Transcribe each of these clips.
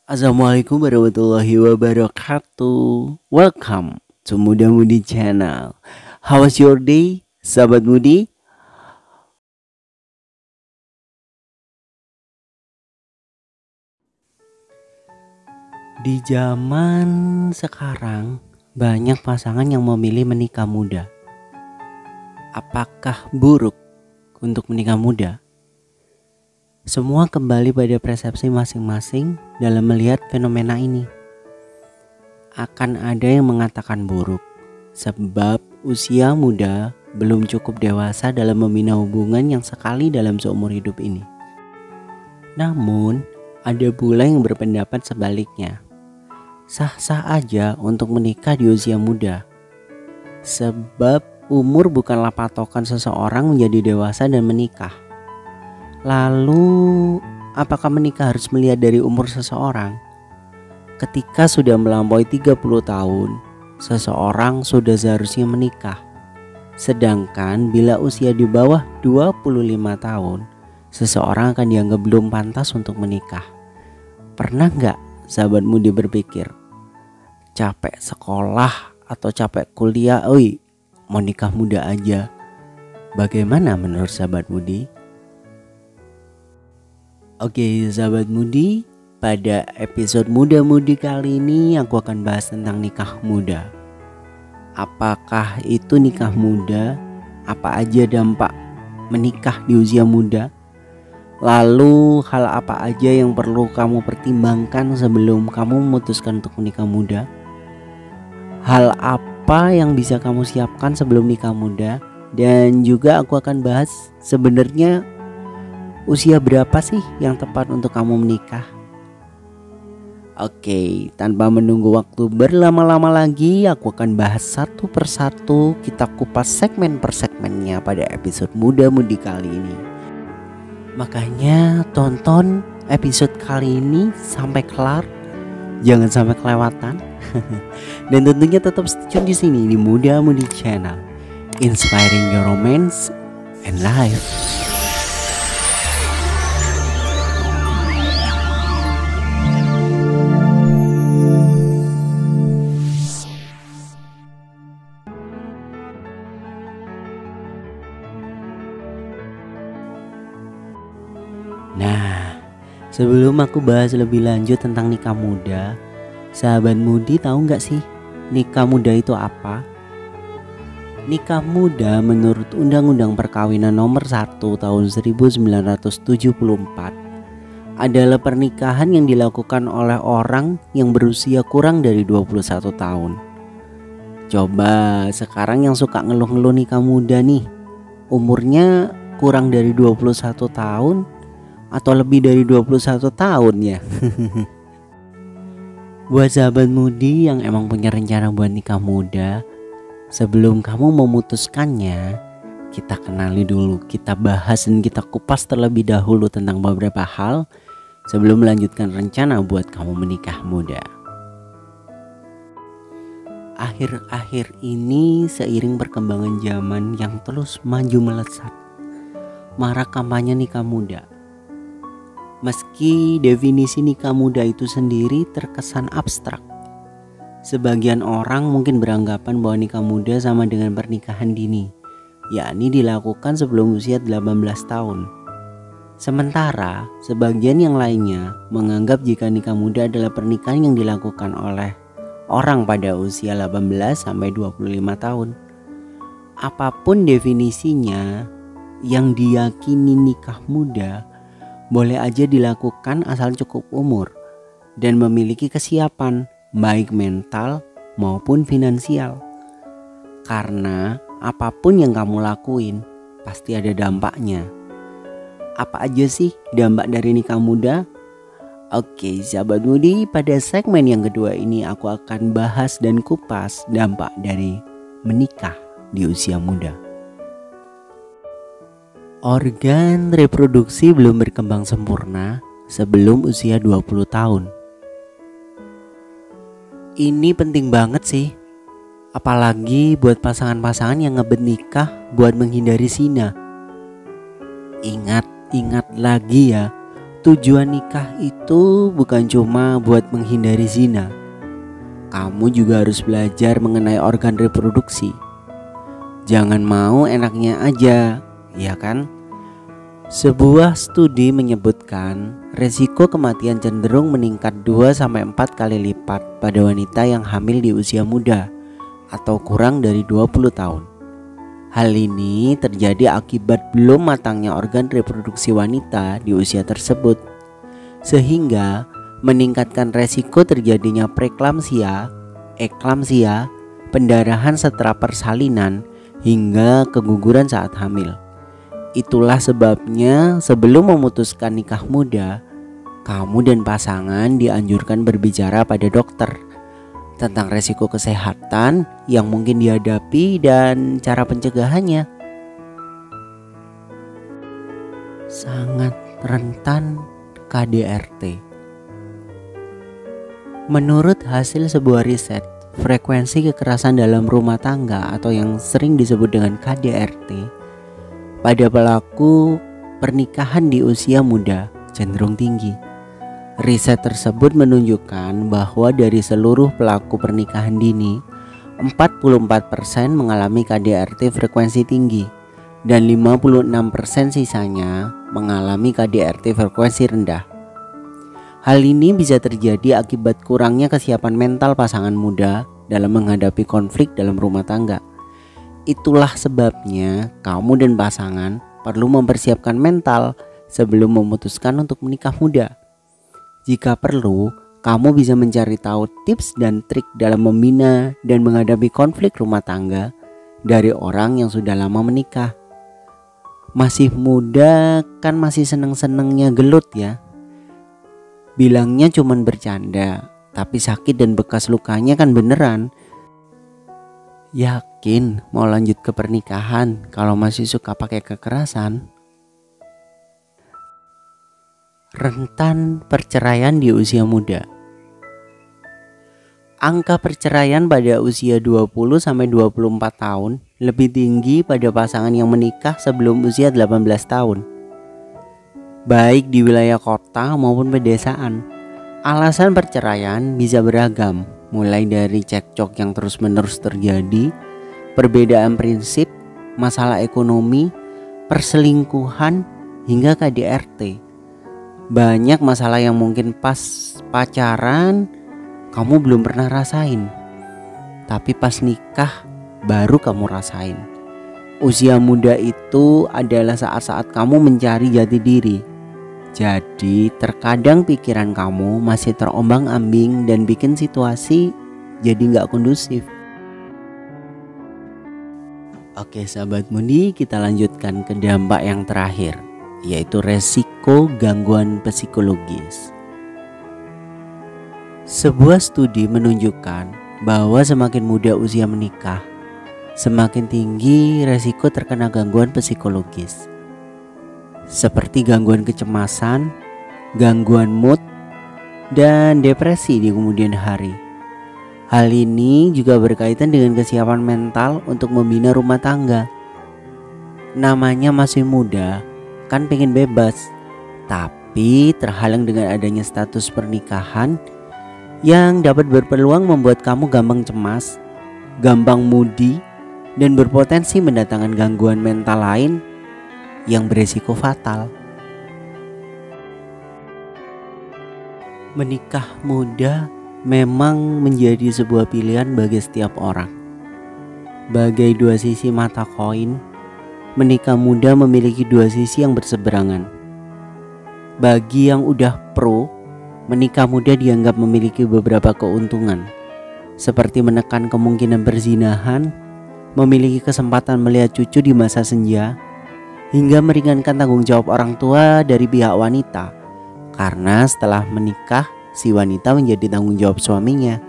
Assalamualaikum warahmatullahi wabarakatuh. Welcome to Muda Mudi Channel. How was your day, sahabat Mudi? Di zaman sekarang, banyak pasangan yang memilih menikah muda. Apakah buruk untuk menikah muda? Semua kembali pada persepsi masing-masing dalam melihat fenomena ini. Akan ada yang mengatakan buruk, sebab usia muda belum cukup dewasa dalam membina hubungan yang sekali dalam seumur hidup ini. Namun, ada pula yang berpendapat sebaliknya. Sah-sah aja untuk menikah di usia muda, sebab umur bukanlah patokan seseorang menjadi dewasa dan menikah. Lalu, apakah menikah harus melihat dari umur seseorang? Ketika sudah melampaui 30 tahun, seseorang sudah seharusnya menikah. Sedangkan bila usia di bawah 25 tahun, seseorang akan dianggap belum pantas untuk menikah. Pernah nggak sahabat Mudi berpikir, capek sekolah atau capek kuliah, mau nikah muda aja? Bagaimana menurut sahabat Mudi? Oke sahabat Mudi, pada episode Muda Mudi kali ini aku akan bahas tentang nikah muda. Apakah itu nikah muda? Apa aja dampak menikah di usia muda? Lalu hal apa aja yang perlu kamu pertimbangkan sebelum kamu memutuskan untuk menikah muda? Hal apa yang bisa kamu siapkan sebelum nikah muda? Dan juga aku akan bahas sebenarnya usia berapa sih yang tepat untuk kamu menikah? Oke, tanpa menunggu waktu berlama-lama lagi, aku akan bahas satu persatu. Kita kupas segmen per segmennya pada episode Muda Mudi kali ini. Makanya tonton episode kali ini sampai kelar, jangan sampai kelewatan. Dan tentunya tetap stay tune di sini di Muda Mudi Channel, inspiring your romance and life. Nah, sebelum aku bahas lebih lanjut tentang nikah muda, sahabat Mudi tahu nggak sih nikah muda itu apa? Nikah muda menurut Undang-Undang Perkawinan Nomor 1 Tahun 1974 adalah pernikahan yang dilakukan oleh orang yang berusia kurang dari 21 tahun. Coba sekarang yang suka ngeluh-ngeluh nikah muda nih, umurnya kurang dari 21 tahun atau lebih dari 21 tahun ya. Buat sahabat Mudi yang emang punya rencana buat nikah muda, sebelum kamu memutuskannya, kita kenali dulu, kita bahas dan kita kupas terlebih dahulu tentang beberapa hal sebelum melanjutkan rencana buat kamu menikah muda. Akhir-akhir ini seiring perkembangan zaman yang terus maju melesat, marak kampanye nikah muda. Meski definisi nikah muda itu sendiri terkesan abstrak, sebagian orang mungkin beranggapan bahwa nikah muda sama dengan pernikahan dini, yakni dilakukan sebelum usia 18 tahun. Sementara sebagian yang lainnya menganggap jika nikah muda adalah pernikahan yang dilakukan oleh orang pada usia 18 sampai 25 tahun. Apapun definisinya, yang diyakini nikah muda boleh aja dilakukan asal cukup umur dan memiliki kesiapan baik mental maupun finansial. Karena apapun yang kamu lakuin pasti ada dampaknya. Apa aja sih dampak dari nikah muda? Oke sahabat Mudi, pada segmen yang kedua ini aku akan bahas dan kupas dampak dari menikah di usia muda. Organ reproduksi belum berkembang sempurna sebelum usia 20 tahun. Ini penting banget sih, apalagi buat pasangan-pasangan yang ngebet nikah buat menghindari zina. Ingat lagi ya, Tujuan nikah itu bukan cuma buat menghindari zina. Kamu juga harus belajar mengenai organ reproduksi. Jangan mau enaknya aja, ya kan? Sebuah studi menyebutkan resiko kematian cenderung meningkat 2-4 kali lipat pada wanita yang hamil di usia muda atau kurang dari 20 tahun. Hal ini terjadi akibat belum matangnya organ reproduksi wanita di usia tersebut, sehingga meningkatkan resiko terjadinya preeklamsia, eklamsia, pendarahan setelah persalinan, hingga keguguran saat hamil. Itulah sebabnya sebelum memutuskan nikah muda, kamu dan pasangan dianjurkan berbicara pada dokter tentang resiko kesehatan yang mungkin dihadapi dan cara pencegahannya. Sangat rentan KDRT. Menurut hasil sebuah riset, frekuensi kekerasan dalam rumah tangga atau yang sering disebut dengan KDRT pada pelaku pernikahan di usia muda cenderung tinggi. Riset tersebut menunjukkan bahwa dari seluruh pelaku pernikahan dini, 44% mengalami KDRT frekuensi tinggi dan 56% sisanya mengalami KDRT frekuensi rendah. Hal ini bisa terjadi akibat kurangnya kesiapan mental pasangan muda dalam menghadapi konflik dalam rumah tangga. Itulah sebabnya kamu dan pasangan perlu mempersiapkan mental sebelum memutuskan untuk menikah muda. Jika perlu, kamu bisa mencari tahu tips dan trik dalam membina dan menghadapi konflik rumah tangga dari orang yang sudah lama menikah. Masih muda kan masih seneng-senengnya gelut ya. Bilangnya cuman bercanda, tapi sakit dan bekas lukanya kan beneran. Yakin mau lanjut ke pernikahan kalau masih suka pakai kekerasan? Rentan perceraian di usia muda. Angka perceraian pada usia 20-24 tahun lebih tinggi pada pasangan yang menikah sebelum usia 18 tahun. Baik di wilayah kota maupun pedesaan. Alasan perceraian bisa beragam, mulai dari cekcok yang terus-menerus terjadi, perbedaan prinsip, masalah ekonomi, perselingkuhan, hingga KDRT. Banyak masalah yang mungkin pas pacaran kamu belum pernah rasain, tapi pas nikah baru kamu rasain. Usia muda itu adalah saat-saat kamu mencari jati diri. Jadi terkadang pikiran kamu masih terombang-ambing dan bikin situasi jadi gak kondusif. Oke sahabat Mundi, kita lanjutkan ke dampak yang terakhir, yaitu resiko gangguan psikologis. Sebuah studi menunjukkan bahwa semakin muda usia menikah, semakin tinggi resiko terkena gangguan psikologis, seperti gangguan kecemasan, gangguan mood, dan depresi di kemudian hari. Hal ini juga berkaitan dengan kesiapan mental untuk membina rumah tangga. Namanya masih muda, kan pengen bebas, tapi terhalang dengan adanya status pernikahan yang dapat berpeluang membuat kamu gampang cemas, gampang moody, dan berpotensi mendatangkan gangguan mental lain yang beresiko fatal. Menikah muda memang menjadi sebuah pilihan bagi setiap orang. Bagai dua sisi mata koin, menikah muda memiliki dua sisi yang berseberangan. Bagi yang udah pro, menikah muda dianggap memiliki beberapa keuntungan, seperti menekan kemungkinan perzinahan, memiliki kesempatan melihat cucu di masa senja, hingga meringankan tanggung jawab orang tua dari pihak wanita, karena setelah menikah si wanita menjadi tanggung jawab suaminya.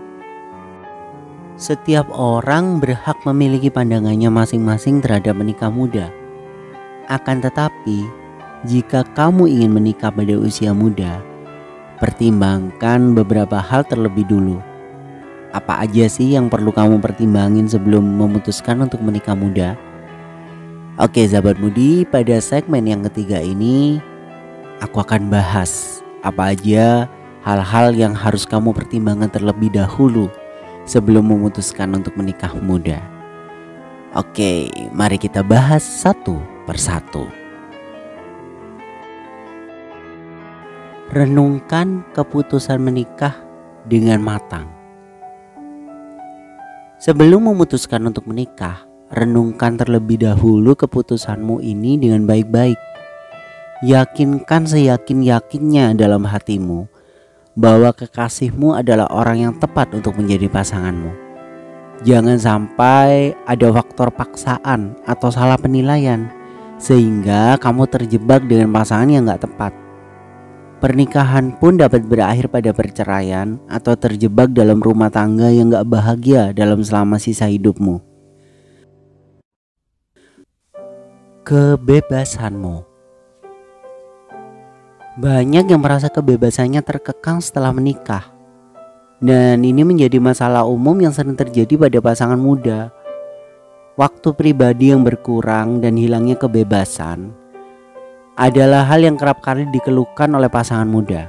Setiap orang berhak memiliki pandangannya masing-masing terhadap menikah muda. Akan tetapi, jika kamu ingin menikah pada usia muda, pertimbangkan beberapa hal terlebih dulu. Apa aja sih yang perlu kamu pertimbangin sebelum memutuskan untuk menikah muda? Oke sahabat Mudi, pada segmen yang ketiga ini aku akan bahas apa aja hal-hal yang harus kamu pertimbangkan terlebih dahulu sebelum memutuskan untuk menikah muda. Oke, mari kita bahas satu persatu. Renungkan keputusan menikah dengan matang. Sebelum memutuskan untuk menikah, renungkan terlebih dahulu keputusanmu ini dengan baik-baik. Yakinkan seyakin-yakinnya dalam hatimu bahwa kekasihmu adalah orang yang tepat untuk menjadi pasanganmu. Jangan sampai ada faktor paksaan atau salah penilaian sehingga kamu terjebak dengan pasangan yang gak tepat. Pernikahan pun dapat berakhir pada perceraian atau terjebak dalam rumah tangga yang gak bahagia dalam selama sisa hidupmu. Kebebasanmu. Banyak yang merasa kebebasannya terkekang setelah menikah. Dan ini menjadi masalah umum yang sering terjadi pada pasangan muda. Waktu pribadi yang berkurang dan hilangnya kebebasan adalah hal yang kerap kali dikeluhkan oleh pasangan muda.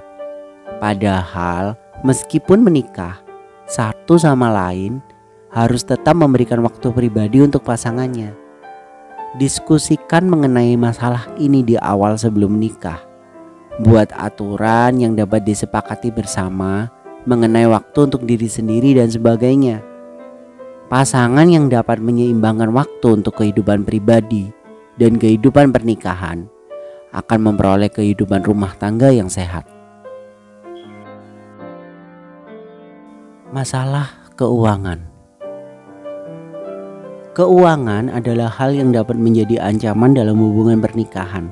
Padahal meskipun menikah, satu sama lain harus tetap memberikan waktu pribadi untuk pasangannya. Diskusikan mengenai masalah ini di awal sebelum menikah. Buat aturan yang dapat disepakati bersama mengenai waktu untuk diri sendiri dan sebagainya. Pasangan yang dapat menyeimbangkan waktu untuk kehidupan pribadi dan kehidupan pernikahan akan memperoleh kehidupan rumah tangga yang sehat. Masalah keuangan. Keuangan adalah hal yang dapat menjadi ancaman dalam hubungan pernikahan.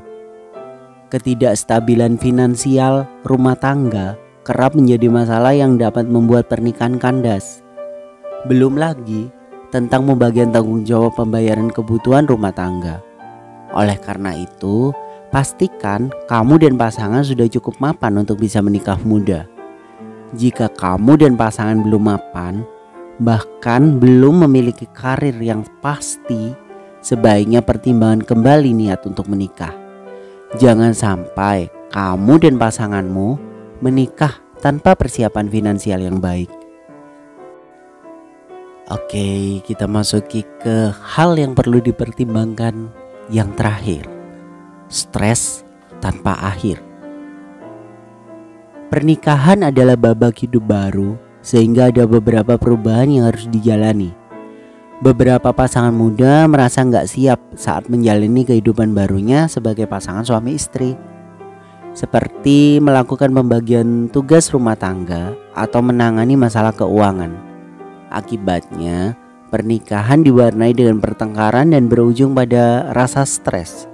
Ketidakstabilan finansial rumah tangga kerap menjadi masalah yang dapat membuat pernikahan kandas. Belum lagi tentang pembagian tanggung jawab pembayaran kebutuhan rumah tangga. Oleh karena itu, pastikan kamu dan pasangan sudah cukup mapan untuk bisa menikah muda. Jika kamu dan pasangan belum mapan, bahkan belum memiliki karir yang pasti, sebaiknya pertimbangkan kembali niat untuk menikah. Jangan sampai kamu dan pasanganmu menikah tanpa persiapan finansial yang baik. Oke, kita masuki ke hal yang perlu dipertimbangkan yang terakhir. Stres tanpa akhir. Pernikahan adalah babak hidup baru, sehingga ada beberapa perubahan yang harus dijalani. Beberapa pasangan muda merasa gak siap saat menjalani kehidupan barunya sebagai pasangan suami istri, seperti melakukan pembagian tugas rumah tangga atau menangani masalah keuangan. Akibatnya, pernikahan diwarnai dengan pertengkaran dan berujung pada rasa stres.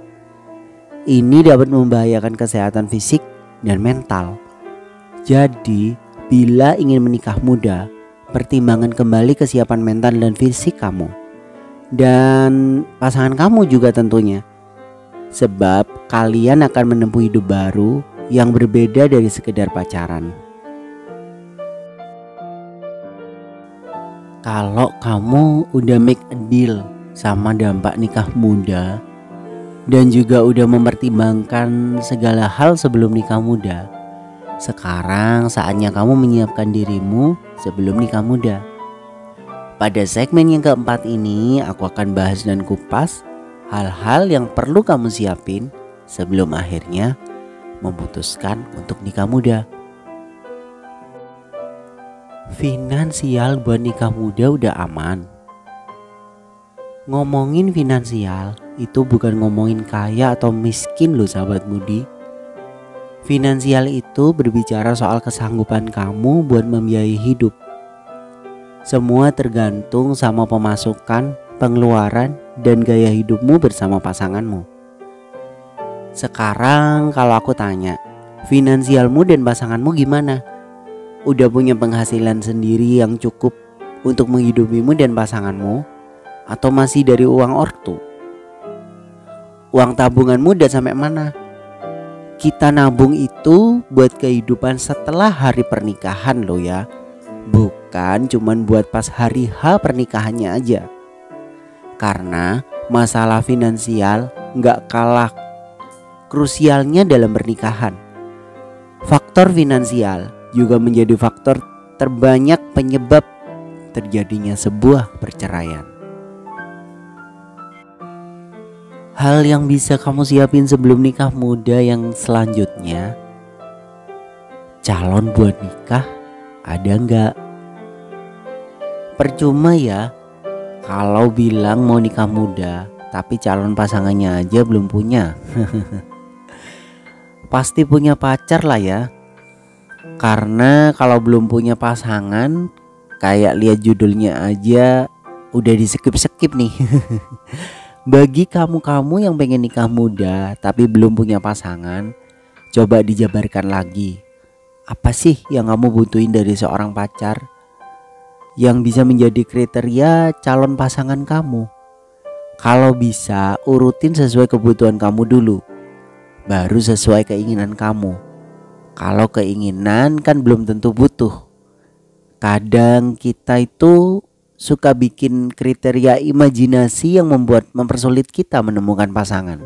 Ini dapat membahayakan kesehatan fisik dan mental. Jadi, bila ingin menikah muda, pertimbangkan kembali kesiapan mental dan fisik kamu dan pasangan kamu juga tentunya. Sebab kalian akan menempuh hidup baru yang berbeda dari sekedar pacaran. Kalau kamu udah make a deal sama dampak nikah muda dan juga udah mempertimbangkan segala hal sebelum nikah muda, sekarang saatnya kamu menyiapkan dirimu sebelum nikah muda. Pada segmen yang keempat ini aku akan bahas dan kupas hal-hal yang perlu kamu siapin sebelum akhirnya memutuskan untuk nikah muda. Finansial buat nikah muda udah aman. Ngomongin finansial itu bukan ngomongin kaya atau miskin loh sahabat mudi. Finansial itu berbicara soal kesanggupan kamu buat membiayai hidup. Semua tergantung sama pemasukan, pengeluaran, dan gaya hidupmu bersama pasanganmu. Sekarang kalau aku tanya, finansialmu dan pasanganmu gimana? Udah punya penghasilan sendiri yang cukup untuk menghidupimu dan pasanganmu? Atau masih dari uang ortu? Uang tabunganmu udah sampai mana? Kita nabung itu buat kehidupan setelah hari pernikahan loh ya. Bukan cuman buat pas hari H pernikahannya aja. Karena masalah finansial gak kalah krusialnya dalam pernikahan. Faktor Faktor finansial juga menjadi faktor terbanyak penyebab terjadinya sebuah perceraian. Hal yang bisa kamu siapin sebelum nikah muda yang selanjutnya, calon buat nikah ada nggak? Percuma ya kalau bilang mau nikah muda tapi calon pasangannya aja belum punya. Pasti punya pacar lah ya. Karena kalau belum punya pasangan, kayak lihat judulnya aja udah di skip nih. Bagi kamu-kamu yang pengen nikah muda tapi belum punya pasangan, coba dijabarkan lagi. Apa sih yang kamu butuhin dari seorang pacar yang bisa menjadi kriteria calon pasangan kamu? Kalau bisa, urutin sesuai kebutuhan kamu dulu, baru sesuai keinginan kamu. Kalau keinginan kan belum tentu butuh. Kadang kita itu suka bikin kriteria imajinasi yang mempersulit kita menemukan pasangan.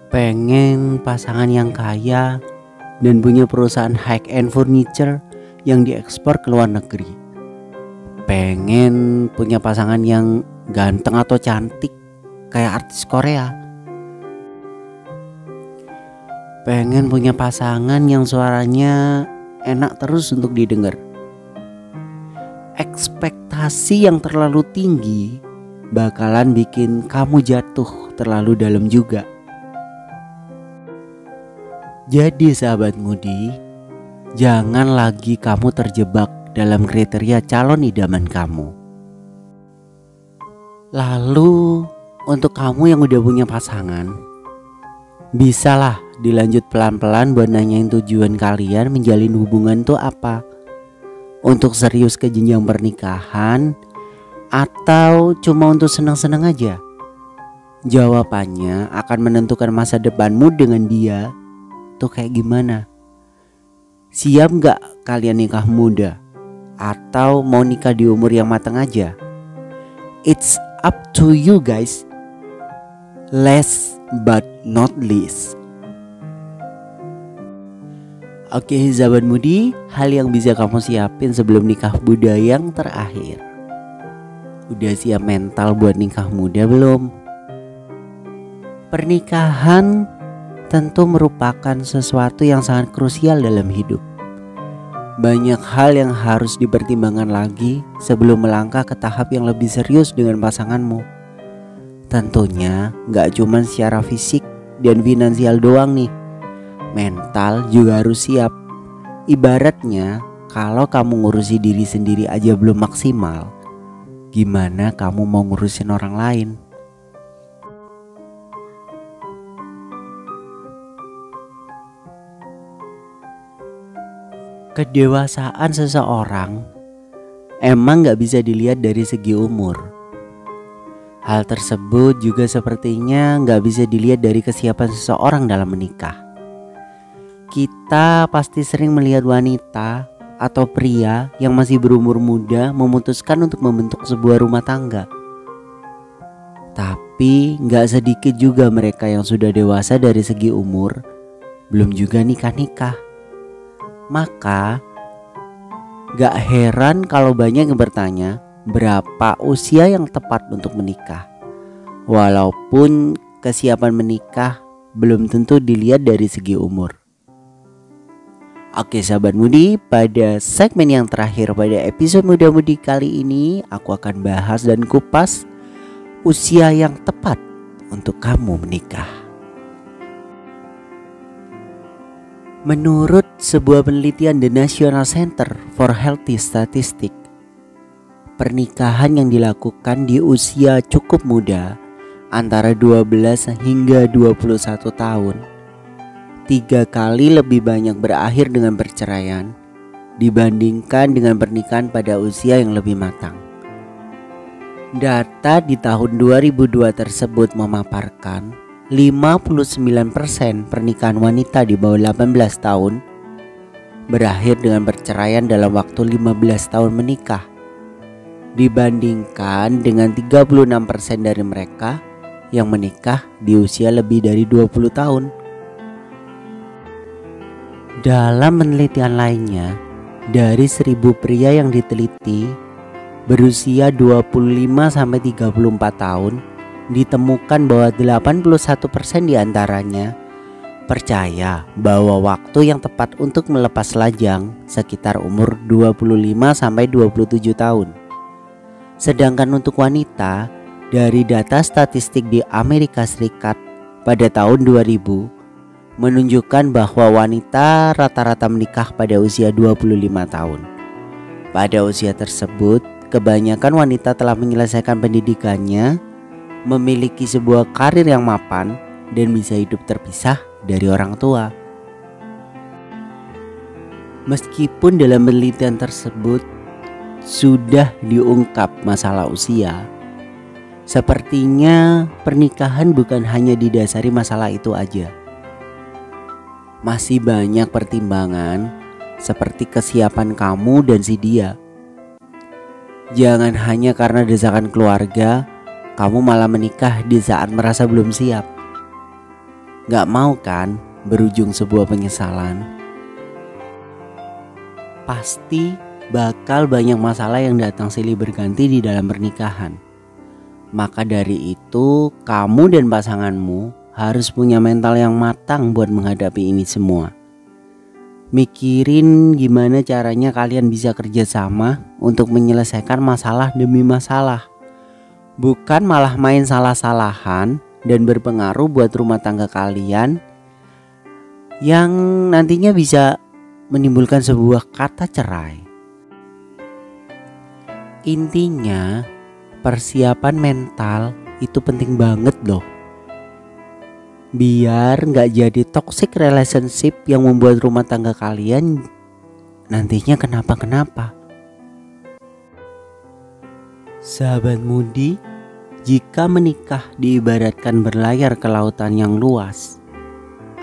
Pengen pasangan yang kaya dan punya perusahaan high-end furniture yang diekspor ke luar negeri. Pengen punya pasangan yang ganteng atau cantik kayak artis Korea. Pengen punya pasangan yang suaranya enak terus untuk didengar. Ekspektasi yang terlalu tinggi bakalan bikin kamu jatuh terlalu dalam juga. Jadi sahabat mudi, jangan lagi kamu terjebak dalam kriteria calon idaman kamu. Lalu untuk kamu yang udah punya pasangan, bisalah dilanjut pelan-pelan buat nanyain tujuan kalian menjalin hubungan tuh apa. Untuk serius ke jenjang pernikahan atau cuma untuk senang-senang aja? Jawabannya akan menentukan masa depanmu dengan dia tuh kayak gimana. Siap gak kalian nikah muda? Atau mau nikah di umur yang matang aja? It's up to you guys. Last but not least, oke sahabat mudi, hal yang bisa kamu siapin sebelum nikah muda yang terakhir. Udah siap mental buat nikah muda belum? Pernikahan tentu merupakan sesuatu yang sangat krusial dalam hidup. Banyak hal yang harus dipertimbangkan lagi sebelum melangkah ke tahap yang lebih serius dengan pasanganmu. Tentunya gak cuma secara fisik dan finansial doang nih, mental juga harus siap. Ibaratnya kalau kamu ngurusi diri sendiri aja belum maksimal, gimana kamu mau ngurusin orang lain? Kedewasaan seseorang emang gak bisa dilihat dari segi umur. Hal tersebut juga sepertinya gak bisa dilihat dari kesiapan seseorang dalam menikah. Kita pasti sering melihat wanita atau pria yang masih berumur muda memutuskan untuk membentuk sebuah rumah tangga. Tapi gak sedikit juga mereka yang sudah dewasa dari segi umur belum juga nikah-nikah. Maka gak heran kalau banyak yang bertanya berapa usia yang tepat untuk menikah. Walaupun kesiapan menikah belum tentu dilihat dari segi umur. Oke sahabat mudi, pada segmen yang terakhir pada episode Muda Mudi kali ini, aku akan bahas dan kupas usia yang tepat untuk kamu menikah. Menurut sebuah penelitian The National Center for Healthy Statistics, pernikahan yang dilakukan di usia cukup muda antara 12 hingga 21 tahun 3 kali lebih banyak berakhir dengan perceraian dibandingkan dengan pernikahan pada usia yang lebih matang. Data di tahun 2002 tersebut memaparkan 59% pernikahan wanita di bawah 18 tahun berakhir dengan perceraian dalam waktu 15 tahun menikah, dibandingkan dengan 36% dari mereka yang menikah di usia lebih dari 20 tahun. Dalam penelitian lainnya, dari 1000 pria yang diteliti berusia 25-34 tahun, ditemukan bahwa 81% diantaranya percaya bahwa waktu yang tepat untuk melepas lajang sekitar umur 25-27 tahun. Sedangkan untuk wanita, dari data statistik di Amerika Serikat pada tahun 2000 menunjukkan bahwa wanita rata-rata menikah pada usia 25 tahun. Pada usia tersebut, kebanyakan wanita telah menyelesaikan pendidikannya, memiliki sebuah karir yang mapan, dan bisa hidup terpisah dari orang tua. Meskipun dalam penelitian tersebut sudah diungkap masalah usia, sepertinya pernikahan bukan hanya didasari masalah itu aja. Masih banyak pertimbangan seperti kesiapan kamu dan si dia. Jangan hanya karena desakan keluarga, kamu malah menikah di saat merasa belum siap. Gak mau kan berujung sebuah penyesalan? Pasti bakal banyak masalah yang datang silih berganti di dalam pernikahan. Maka dari itu, kamu dan pasanganmu harus punya mental yang matang buat menghadapi ini semua. Mikirin gimana caranya kalian bisa kerjasama untuk menyelesaikan masalah demi masalah. Bukan malah main salah-salahan dan berpengaruh buat rumah tangga kalian yang nantinya bisa menimbulkan sebuah kata cerai. Intinya, persiapan mental itu penting banget loh. Biar gak jadi toxic relationship yang membuat rumah tangga kalian nantinya kenapa-kenapa. Sahabat Mudi, jika menikah diibaratkan berlayar ke lautan yang luas,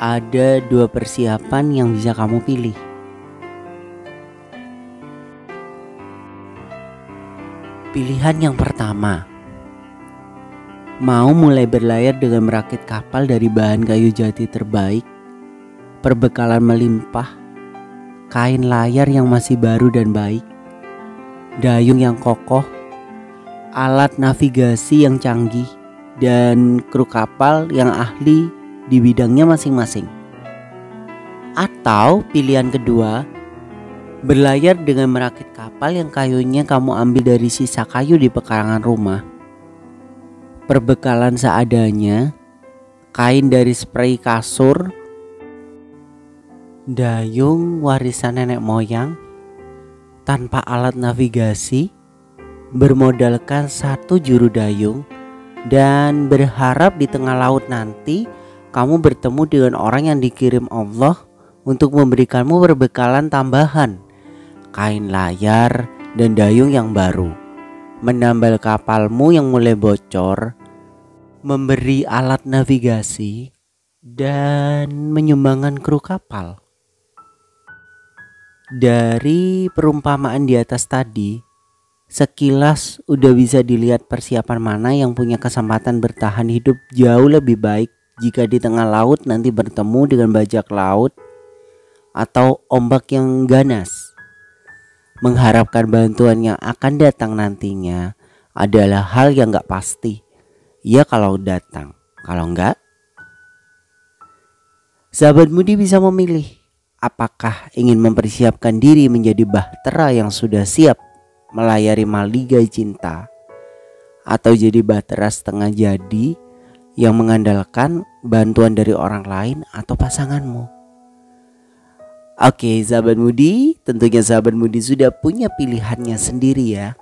ada 2 persiapan yang bisa kamu pilih. Pilihan yang pertama, mau mulai berlayar dengan merakit kapal dari bahan kayu jati terbaik, perbekalan melimpah, kain layar yang masih baru dan baik, dayung yang kokoh, alat navigasi yang canggih, dan kru kapal yang ahli di bidangnya masing-masing. Atau pilihan kedua, berlayar dengan merakit kapal yang kayunya kamu ambil dari sisa kayu di pekarangan rumah, perbekalan seadanya, kain dari spray kasur, dayung warisan nenek moyang, tanpa alat navigasi, bermodalkan 1 juru dayung, dan berharap di tengah laut nanti kamu bertemu dengan orang yang dikirim Allah untuk memberikanmu perbekalan tambahan, kain layar dan dayung yang baru, menambal kapalmu yang mulai bocor, memberi alat navigasi, dan menyumbangkan kru kapal. Dari perumpamaan di atas tadi, sekilas udah bisa dilihat persiapan mana yang punya kesempatan bertahan hidup jauh lebih baik jika di tengah laut nanti bertemu dengan bajak laut atau ombak yang ganas. Mengharapkan bantuan yang akan datang nantinya adalah hal yang gak pasti. Ya kalau datang, kalau enggak, sahabat Mudi bisa memilih apakah ingin mempersiapkan diri menjadi bahtera yang sudah siap melayari maligai cinta, atau jadi bahtera setengah jadi yang mengandalkan bantuan dari orang lain atau pasanganmu. Oke, sahabat Mudi, tentunya sahabat Mudi sudah punya pilihannya sendiri ya.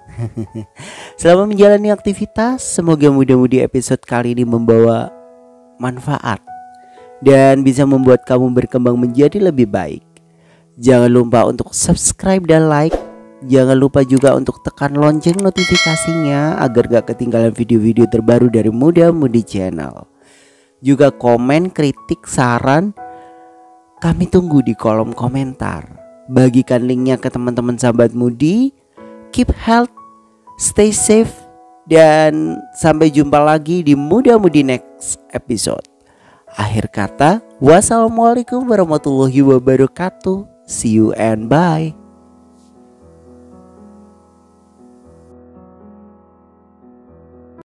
Selamat menjalani aktivitas, semoga mudah-mudahan episode kali ini membawa manfaat dan bisa membuat kamu berkembang menjadi lebih baik. Jangan lupa untuk subscribe dan like. Jangan lupa juga untuk tekan lonceng notifikasinya agar gak ketinggalan video-video terbaru dari Muda Mudi Channel. Juga komen, kritik, saran kami tunggu di kolom komentar. Bagikan linknya ke teman-teman sahabat Mudi. Keep health, stay safe, dan sampai jumpa lagi di Muda Mudi next episode. Akhir kata, wassalamualaikum warahmatullahi wabarakatuh. See you and bye.